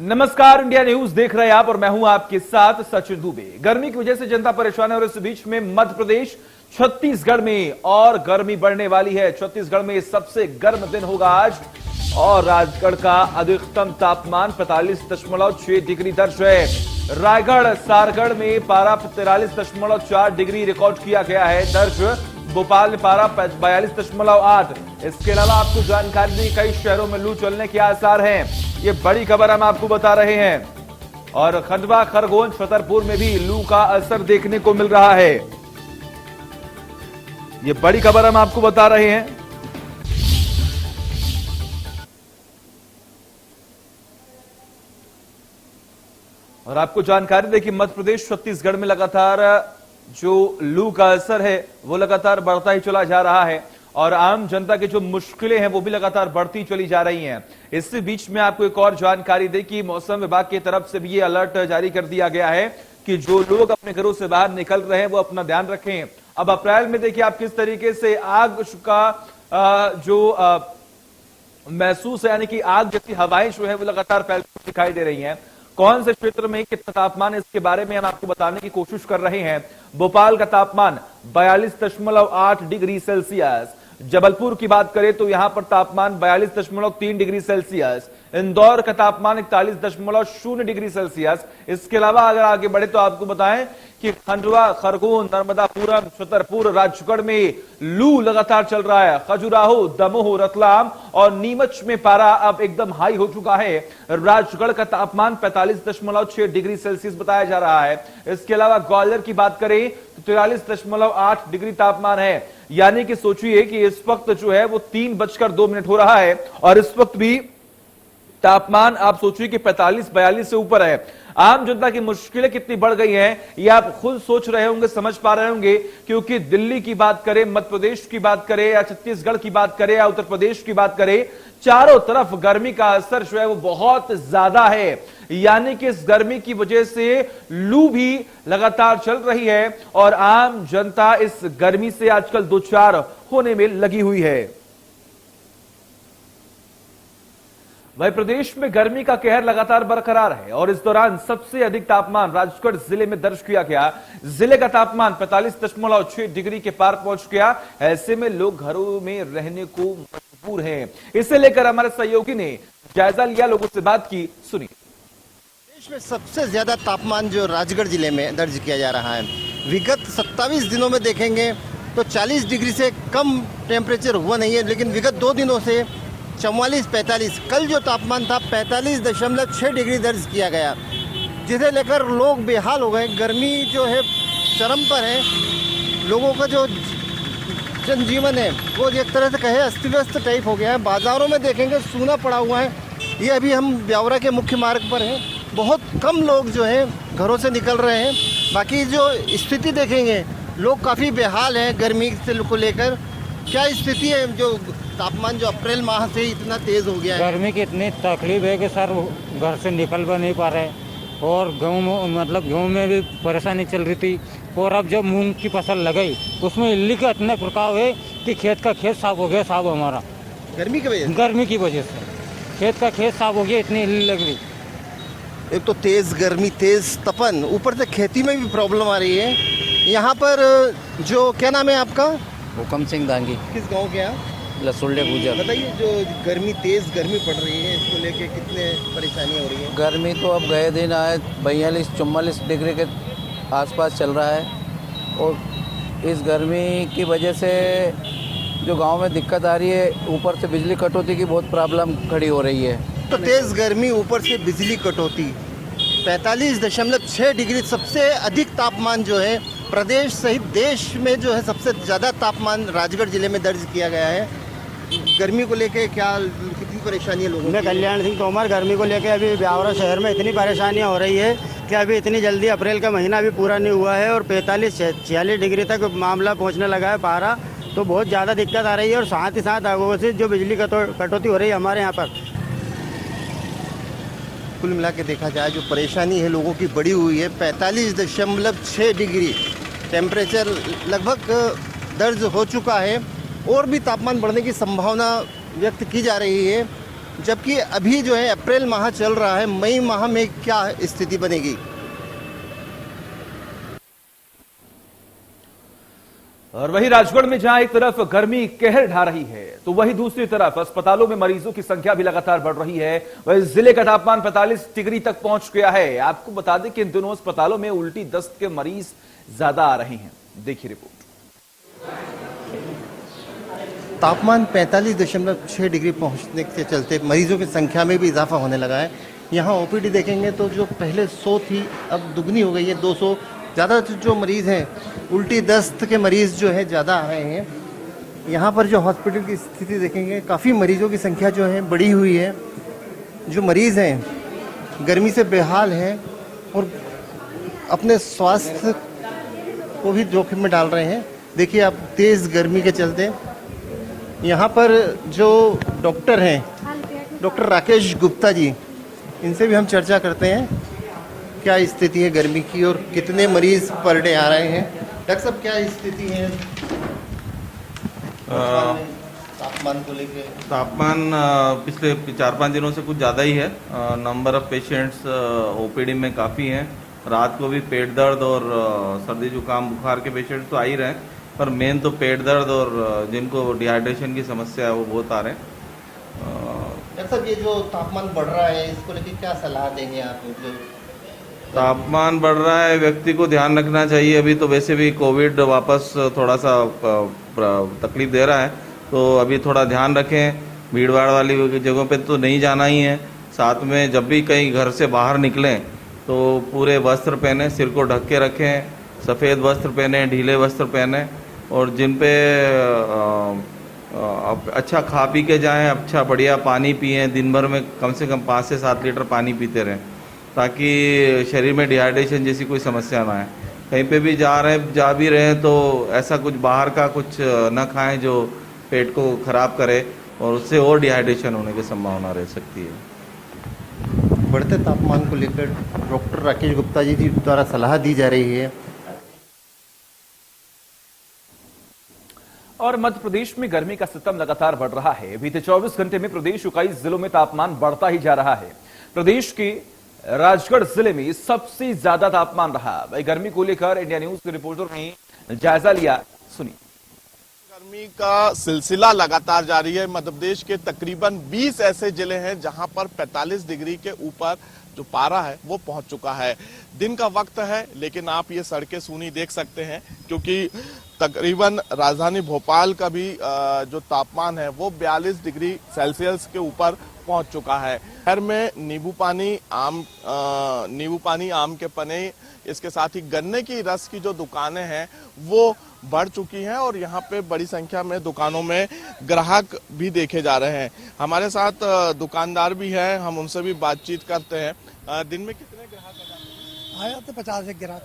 नमस्कार, India news देख रहे हैं आप और मैं हूं आपके साथ सचिन दुबे। गर्मी की वजह से जनता परेशान है और इस बीच में मध्य प्रदेश छत्तीसगढ़ में और गर्मी बढ़ने वाली है। छत्तीसगढ़ में सबसे गर्म दिन होगा आज और राजगढ़ का अधिकतम तापमान 45.6 डिग्री दर्ज है। रायगढ़ सारगढ़ में पारा 43.4 डिग्री रिकॉर्ड किया गया है दर्ज। भोपाल में पारा 42.8। इसके अलावा आपको जानकारी दी, कई शहरों में लू चलने के आसार हैं। ये बड़ी खबर हम आपको बता रहे हैं। और खंडवा, खरगोन, छतरपुर में भी लू का असर देखने को मिल रहा है। ये बड़ी खबर हम आपको बता रहे हैं। और आपको जानकारी दें कि मध्य प्रदेश छत्तीसगढ़ में लगातार जो लू का असर है वो लगातार बढ़ता ही चला जा रहा है और आम जनता की जो मुश्किलें हैं वो भी लगातार बढ़ती चली जा रही हैं। इसी बीच में आपको एक और जानकारी दें कि मौसम विभाग की तरफ से भी ये अलर्ट जारी कर दिया गया है कि जो लोग अपने घरों से बाहर निकल रहे हैं वो अपना ध्यान रखें। अब अप्रैल में देखिए आप किस तरीके से आग का जो महसूस है, यानी कि आग जैसी हवाएं जो है वो लगातार फैलती दिखाई दे रही हैं। कौन से क्षेत्र में कितना तापमान है इसके बारे में हम आपको बताने की कोशिश कर रहे हैं। भोपाल का तापमान 42.8 डिग्री सेल्सियस। जबलपुर की बात करें तो यहां पर तापमान 42.3 डिग्री सेल्सियस। इंदौर का तापमान 41.0 डिग्री सेल्सियस। इसके अलावा अगर आगे बढ़े तो आपको बताएं कि खंडवा, खरगोन, नर्मदापुरम, छतरपुर, राजगढ़ में लू लगातार चल रहा है। खजुराहो, दमोह, रतलाम और नीमच में पारा अब एकदम हाई हो चुका है। राजगढ़ का तापमान 45.6 डिग्री सेल्सियस बताया जा रहा है। इसके अलावा ग्वालियर की बात करें तो 43.8 डिग्री तापमान है। यानी कि सोचिए कि इस वक्त जो है वो 3:02 हो रहा है और इस वक्त भी तापमान आप सोचिए कि 45-42 से ऊपर है। आम जनता की मुश्किलें कितनी बढ़ गई हैं ये आप खुद सोच रहे होंगे, समझ पा रहे होंगे, क्योंकि दिल्ली की बात करें, मध्य प्रदेश की बात करें या छत्तीसगढ़ की बात करें या उत्तर प्रदेश की बात करें, चारों तरफ गर्मी का असर जो है वो बहुत ज्यादा है। यानी कि इस गर्मी की वजह से लू भी लगातार चल रही है और आम जनता इस गर्मी से आजकल दो चार होने में लगी हुई है। वहीं प्रदेश में गर्मी का कहर लगातार बरकरार है और इस दौरान सबसे अधिक तापमान राजगढ़ जिले में दर्ज किया गया। जिले का तापमान 45.6 डिग्री के पार पहुंच गया। ऐसे में लोग घरों में रहने को मजबूर हैं। इसे लेकर हमारे सहयोगी ने जायजा लिया, लोगों से बात की, सुनिए। देश में सबसे ज्यादा तापमान जो राजगढ़ जिले में दर्ज किया जा रहा है, विगत 27 दिनों में देखेंगे तो 40 डिग्री से कम टेम्परेचर हुआ नहीं है, लेकिन विगत 2 दिनों से 44-45, कल जो तापमान था 45.6 डिग्री दर्ज किया गया, जिसे लेकर लोग बेहाल हो गए। गर्मी जो है चरम पर है। लोगों का जो जनजीवन है वो एक तरह से कहे अस्त व्यस्त टाइप हो गया है। बाज़ारों में देखेंगे सूना पड़ा हुआ है। ये अभी हम ब्यावरा के मुख्य मार्ग पर हैं, बहुत कम लोग जो है घरों से निकल रहे हैं। बाकी जो स्थिति देखेंगे, लोग काफ़ी बेहाल हैं गर्मी से को लेकर। क्या स्थिति है, जो तापमान जो अप्रैल माह से इतना तेज हो गया है? गर्मी की इतनी तकलीफ है कि सर घर से निकल भी नहीं पा रहे और गेहूँ में भी परेशानी चल रही थी। और अब जब मूंग की फसल लगाई उसमें इल्ली का इतना प्रभाव है कि खेत का खेत साफ हो गया साहब हमारा। गर्मी की वजह से खेत का खेत साफ हो गया, इतनी इल्ली लग रही। एक तो तेज गर्मी, तेज तपन, ऊपर से खेती में भी प्रॉब्लम आ रही है। यहाँ पर जो क्या नाम है आपका? हुकम सिंह दांगी। किस गांव के आप? लसुल्ले गुजर। बताइए, जो तेज गर्मी पड़ रही है इसको लेके कितने परेशानियाँ हो रही है? गर्मी तो अब गए दिन आए 42-44 डिग्री के आसपास चल रहा है और इस गर्मी की वजह से जो गांव में दिक्कत आ रही है, ऊपर से बिजली कटौती की बहुत प्रॉब्लम खड़ी हो रही है। तो तेज गर्मी, ऊपर से बिजली कटौती, 45.6 डिग्री सबसे अधिक तापमान जो है प्रदेश सहित देश में जो है सबसे ज़्यादा तापमान राजगढ़ जिले में दर्ज किया गया है। गर्मी को लेके कितनी परेशानी है लोगों मैं कल्याण सिंह तोमर। गर्मी को लेके अभी ब्यावरा शहर में इतनी परेशानियां हो रही है कि अभी इतनी जल्दी अप्रैल का महीना भी पूरा नहीं हुआ है और 45-46 डिग्री तक मामला पहुंचने लगा है पारा। तो बहुत ज़्यादा दिक्कत आ रही है और साथ ही साथ आगों से जो बिजली कटौती हो रही है हमारे यहाँ पर। कुल मिला के देखा जाए जो परेशानी है लोगों की बढ़ी हुई है। 45.6 डिग्री टेम्परेचर लगभग दर्ज हो चुका है और भी तापमान बढ़ने की संभावना व्यक्त की जा रही है। जबकि अभी जो है अप्रैल माह चल रहा है, मई माह में क्या स्थिति बनेगी? और वहीं राजगढ़ में जहां एक तरफ गर्मी कहर ढा रही है, तो वहीं दूसरी तरफ अस्पतालों में मरीजों की संख्या भी लगातार बढ़ रही है। वहीं जिले का तापमान 45 डिग्री तक पहुंच गया है। आपको बता दें कि इन दिनों अस्पतालों में उल्टी दस्त के मरीज ज्यादा आ रहे हैं। देखिए रिपोर्ट। तापमान 45.6 डिग्री पहुंचने के चलते मरीजों की संख्या में भी इजाफा होने लगा है। यहाँ ओपीडी देखेंगे तो जो पहले 100 थी, अब दुगनी हो गई है, 200। ज़्यादा जो मरीज़ हैं, उल्टी दस्त के मरीज़ जो है ज़्यादा आ रहे हैं। यहाँ पर जो हॉस्पिटल की स्थिति देखेंगे, काफ़ी मरीजों की संख्या जो है बढ़ी हुई है। जो मरीज़ हैं गर्मी से बेहाल हैं और अपने स्वास्थ्य को भी जोखिम में डाल रहे हैं। देखिए आप, तेज़ गर्मी के चलते यहाँ पर जो डॉक्टर हैं, डॉक्टर राकेश गुप्ता जी, इनसे भी हम चर्चा करते हैं क्या स्थिति है गर्मी की और कितने मरीज पर डे आ रहे हैं। डॉक्टर साहब, क्या स्थिति है तापमान को लेकर? तापमान पिछले 4-5 दिनों से कुछ ज़्यादा ही है। नंबर ऑफ पेशेंट्स ओपीडी में काफ़ी हैं। रात को भी पेट दर्द और सर्दी जुकाम बुखार के पेशेंट्स तो आ ही रहे हैं, पर मेन तो पेट दर्द और जिनको डिहाइड्रेशन की समस्या है वो बहुत आ रहे हैं। डॉक्टर साहब, ये जो तापमान बढ़ रहा है, इसको लेकर क्या सलाह देंगे आप? जो तापमान बढ़ रहा है, व्यक्ति को ध्यान रखना चाहिए। अभी तो वैसे भी कोविड वापस थोड़ा सा तकलीफ दे रहा है, तो अभी थोड़ा ध्यान रखें। भीड़ भाड़ वाली जगहों पे तो नहीं जाना ही है। साथ में जब भी कहीं घर से बाहर निकलें तो पूरे वस्त्र पहने, सिर को ढक के रखें, सफ़ेद वस्त्र पहने, ढीले वस्त्र पहने, और जिन पे अच्छा खा पी के जाएं, अच्छा बढ़िया पानी पिएं। दिन भर में कम से कम 5 से 7 लीटर पानी पीते रहें, ताकि शरीर में डिहाइड्रेशन जैसी कोई समस्या ना आए। कहीं पे भी जा भी रहे हैं तो ऐसा कुछ बाहर का कुछ न खाएं जो पेट को खराब करे, और उससे और डिहाइड्रेशन होने की संभावना रह सकती है। बढ़ते तापमान को लेकर डॉक्टर राकेश गुप्ता जी द्वारा सलाह दी जा रही है। और मध्य प्रदेश में गर्मी का सितम लगातार बढ़ रहा है। बीते 24 घंटे में प्रदेश के कई जिलों में तापमान बढ़ता ही जा रहा है। प्रदेश के राजगढ़ जिले में सबसे ज्यादा तापमान रहा। वही गर्मी को लेकर इंडिया न्यूज के रिपोर्टर ने जायजा लिया, सुनिए। गर्मी का सिलसिला लगातार जारी है। मध्य प्रदेश के तकरीबन 20 ऐसे जिले हैं जहां पर 45 डिग्री के ऊपर जो पारा है वो पहुंच चुका है। दिन का वक्त है, लेकिन आप ये सड़कें सूनी देख सकते हैं, क्योंकि तकरीबन राजधानी भोपाल का भी जो तापमान है वो 42 डिग्री सेल्सियस के ऊपर पहुंच चुका है। शहर में नींबू पानी, आम के पन्ने, इसके साथ ही गन्ने की रस की जो दुकानें हैं वो बढ़ चुकी हैं, और यहाँ पे बड़ी संख्या में दुकानों में ग्राहक भी देखे जा रहे हैं। हमारे साथ दुकानदार भी हैं, हम उनसे भी बातचीत करते हैं। दिन में कितने ग्राहक आया तो 50 एक ग्राहक।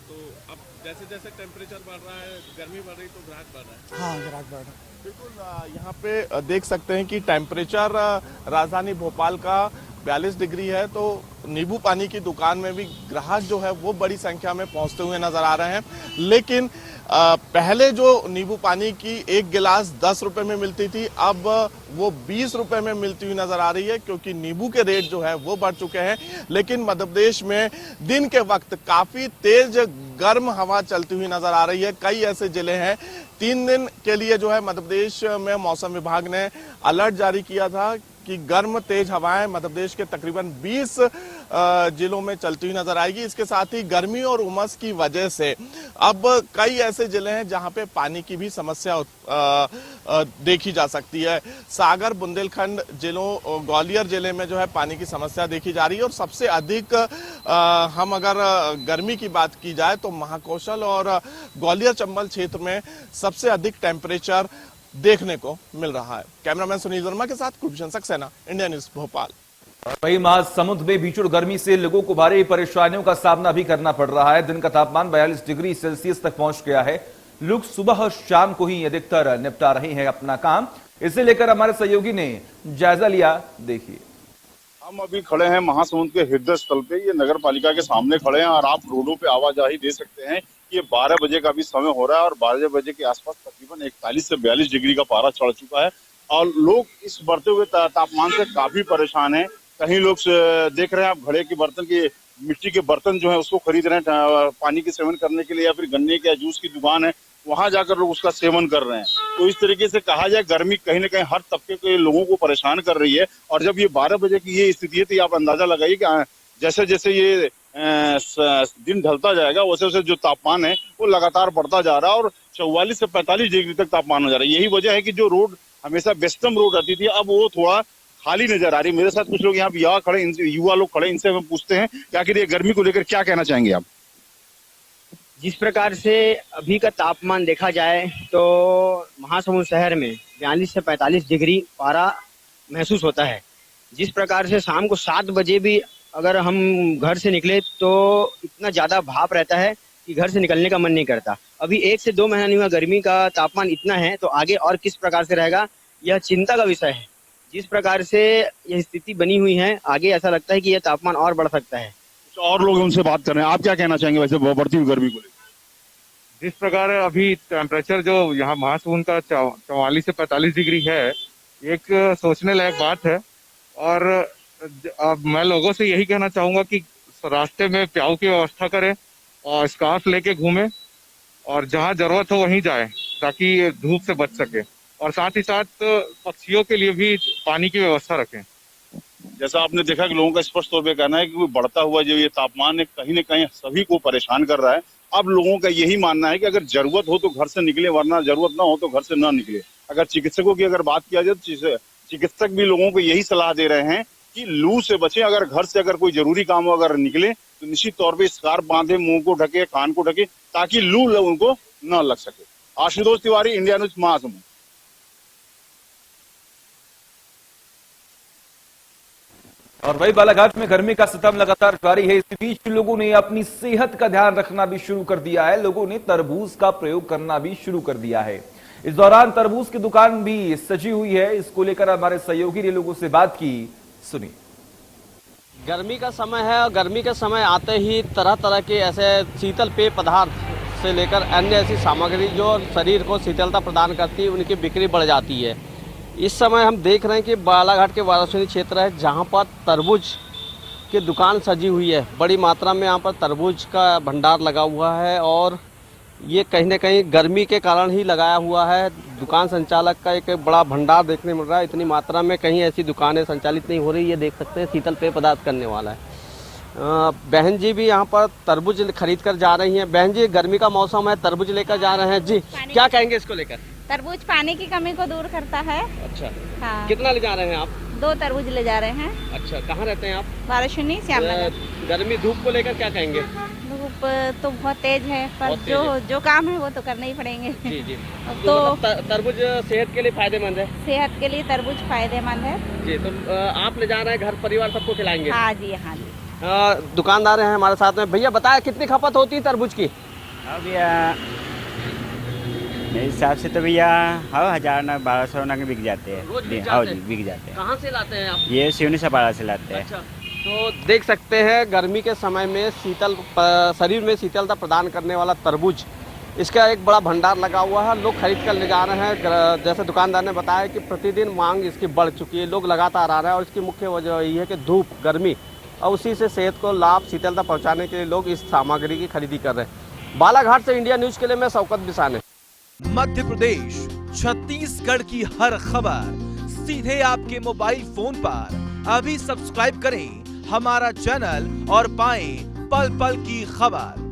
तो अब जैसे जैसे टेम्परेचर बढ़ रहा है, गर्मी बढ़ रही, तो ग्राहक बढ़ रहा है। हाँ, ग्राहक बढ़ रहा है। बिल्कुल, यहाँ पे देख सकते हैं कि टेम्परेचर राजधानी भोपाल का 42 डिग्री है, तो नींबू पानी की दुकान में भी ग्राहक जो है वो बड़ी संख्या में पहुंचते हुए नजर आ रहे हैं। लेकिन पहले जो नींबू पानी की एक गिलास 10 रुपए में मिलती थी, अब वो 20 रुपए में मिलती हुई नजर आ रही है, क्योंकि नींबू के रेट जो है वो बढ़ चुके हैं। लेकिन मध्य प्रदेश में दिन के वक्त काफी तेज गर्म हवा चलती हुई नजर आ रही है। कई ऐसे जिले हैं, 3 दिन के लिए जो है मध्य प्रदेश में मौसम विभाग ने अलर्ट जारी किया था कि गर्म तेज हवाएं मध्य प्रदेश के तकरीबन 20 जिलों में चलती हुई नजर आएगी। इसके साथ ही गर्मी और उमस की वजह से अब कई ऐसे जिले हैं जहां पे पानी की भी समस्या देखी जा सकती है। सागर, बुंदेलखंड जिलों, ग्वालियर जिले में जो है पानी की समस्या देखी जा रही है, और सबसे अधिक हम अगर गर्मी की बात की जाए तो महाकौशल और ग्वालियर चंबल क्षेत्र में सबसे अधिक टेम्परेचर देखने को मिल रहा है। कैमरामैन सुनील वर्मा के साथ कुलभूषण सक्सेना, इंडिया न्यूज भोपाल। वही महासमुंद में भीषण गर्मी से लोगों को भारी परेशानियों का सामना भी करना पड़ रहा है। दिन का तापमान 42 डिग्री सेल्सियस तक पहुंच गया है। लोग सुबह और शाम को ही अधिकतर निपटा रहे हैं अपना काम। इसे लेकर हमारे सहयोगी ने जायजा लिया, देखिए। हम अभी खड़े हैं महासमुंद के हृदय स्थल पे, ये नगर पालिका के सामने खड़े हैं, और आप रोडों पे आवाजाही दे सकते हैं। ये 12 बजे का भी समय हो रहा है, और 12 बजे के आसपास तकरीबन 41 से 42 डिग्री का पारा चढ़ चुका है। और लोग इस बढ़ते हुए तापमान से काफी परेशान हैं। कहीं लोग देख रहे हैं आप घड़े के बर्तन की मिट्टी के बर्तन जो है उसको खरीद रहे हैं पानी के सेवन करने के लिए, या फिर गन्ने के या जूस की दुकान है वहां जाकर लोग उसका सेवन कर रहे हैं। तो इस तरीके से कहा जाए गर्मी कहीं ना कहीं हर तबके के लोगों को परेशान कर रही है। और जब ये 12 बजे की ये स्थिति है तो आप अंदाजा लगाइए कि जैसे जैसे ये दिन ढलता जाएगा वैसे वैसे जो तापमान है वो लगातार बढ़ता जा रहा है और 44 से 45 डिग्री तक तापमान हो जा रहा है। यही वजह है कि जो रोड हमेशा व्यस्तम रोड रहती थी अब वो थोड़ा खाली नजर आ रही है। मेरे साथ कुछ लोग यहाँ युवा लोग खड़े, इनसे हम पूछते हैं कि आखिर ये गर्मी को लेकर क्या कहना चाहेंगे आप? जिस प्रकार से अभी का तापमान देखा जाए तो महासमुंद शहर में 42 से 45 डिग्री पारा महसूस होता है। जिस प्रकार से शाम को 7 बजे भी अगर हम घर से निकले तो इतना ज्यादा भाप रहता है कि घर से निकलने का मन नहीं करता। अभी 1 से 2 महीना नहीं हुआ, गर्मी का तापमान इतना है तो आगे और किस प्रकार से रहेगा यह चिंता का विषय है। जिस प्रकार से यह स्थिति बनी हुई है आगे ऐसा लगता है कि यह तापमान और बढ़ सकता है। और लोग उनसे बात कर रहे हैं, आप क्या कहना चाहेंगे वैसे बढ़ती हुई गर्मी को लेकर? जिस प्रकार अभी टेम्परेचर जो यहाँ महासमुंद का 44 से 45 डिग्री है, एक सोचने लायक बात है। और अब मैं लोगों से यही कहना चाहूंगा कि रास्ते में प्याऊ की व्यवस्था करें और स्कार्फ लेके घूमें और जहाँ जरूरत हो वहीं जाएं ताकि धूप से बच सके। और साथ ही साथ पक्षियों के लिए भी पानी की व्यवस्था रखें। जैसा आपने देखा कि लोगों का स्पष्ट तौर पे कहना है कि बढ़ता हुआ जो ये तापमान है कहीं न कहीं सभी को परेशान कर रहा है। अब लोगों का यही मानना है कि अगर जरूरत हो तो घर से निकले, वरना जरूरत ना हो तो घर से ना निकले। अगर चिकित्सकों की अगर बात किया जाए तो चिकित्सक भी लोगों को यही सलाह दे रहे हैं कि लू से बचें। अगर घर से अगर कोई जरूरी काम हो अगर निकले तो निश्चित तौर पर स्कार्फ बांधे, मुंह को ढके, कान को ढके ताकि लू उनको न लग सके। Ashutosh Tiwari, India news, Mahasamund. और वही बालाघाट में गर्मी का सितम लगातार जारी है। इसी बीच लोगों ने अपनी सेहत का ध्यान रखना भी शुरू कर दिया है। लोगों ने तरबूज का प्रयोग करना भी शुरू कर दिया है। इस दौरान तरबूज की दुकान भी सजी हुई है। इसको लेकर हमारे सहयोगी ने लोगों से बात की, सुनिए। गर्मी का समय है और गर्मी के समय आते ही तरह तरह के ऐसे शीतल पेय पदार्थ से लेकर अन्य ऐसी सामग्री जो शरीर को शीतलता प्रदान करती है उनकी बिक्री बढ़ जाती है। इस समय हम देख रहे हैं कि बालाघाट के वाराणसी क्षेत्र है जहां पर तरबूज की दुकान सजी हुई है। बड़ी मात्रा में यहां पर तरबूज का भंडार लगा हुआ है और ये कहीं न कहीं गर्मी के कारण ही लगाया हुआ है। दुकान संचालक का एक बड़ा भंडार देखने मिल रहा है। इतनी मात्रा में कहीं ऐसी दुकानें संचालित नहीं हो रही। ये देख सकते हैं शीतल पेय पदार्थ करने वाला है। बहन जी भी यहाँ पर तरबूज खरीद कर जा रही हैं। बहन जी, गर्मी का मौसम है, तरबूज लेकर जा रहे हैं जी, क्या कहेंगे इसको लेकर? तरबूज पानी की कमी को दूर करता है। अच्छा, हाँ। कितना ले जा रहे हैं आप? 2 तरबूज ले जा रहे हैं। अच्छा, कहाँ रहते हैं आप? वाराणसी, श्यामनगर। गर्मी धूप को लेकर क्या कहेंगे? धूप तो बहुत तेज है पर जो काम है वो तो करने ही पड़ेंगे। जी जी। तो तरबूज सेहत के लिए फायदेमंद है? सेहत के लिए तरबूज फायदेमंद है जी। तो आप ले जा रहे हैं, घर परिवार सबको खिलाएंगे? हाँ जी, हाँ जी। दुकानदार हैं हमारे साथ में। भैया बताया कितनी खपत होती है तरबूज की? भैया मेरे हिसाब से तो भैया 1000 ना 1200 ना बिक जाते हैं। रोज बिक हाँ जाते जी, हैं? बिक जाते हैं। कहाँ से लाते हैं आप? ये सिवनी सपाड़ा से लाते हैं। अच्छा, तो देख सकते हैं गर्मी के समय में शरीर में शीतलता प्रदान करने वाला तरबूज, इसका एक बड़ा भंडार लगा हुआ है। लोग खरीद कर ले जा रहे हैं। जैसे दुकानदार ने बताया कि प्रतिदिन मांग इसकी बढ़ चुकी है, लोग लगातार आ रहे हैं और इसकी मुख्य वजह यही है कि धूप, गर्मी और उसी से सेहत को लाभ, शीतलता पहुंचाने के लिए लोग इस सामग्री की खरीदी कर रहे हैं। बालाघाट से इंडिया न्यूज के लिए मैं शौकत बिसाने। मध्य प्रदेश, छत्तीसगढ़ की हर खबर सीधे आपके मोबाइल फोन पर। अभी सब्सक्राइब करें हमारा चैनल और पाएं पल पल की खबर।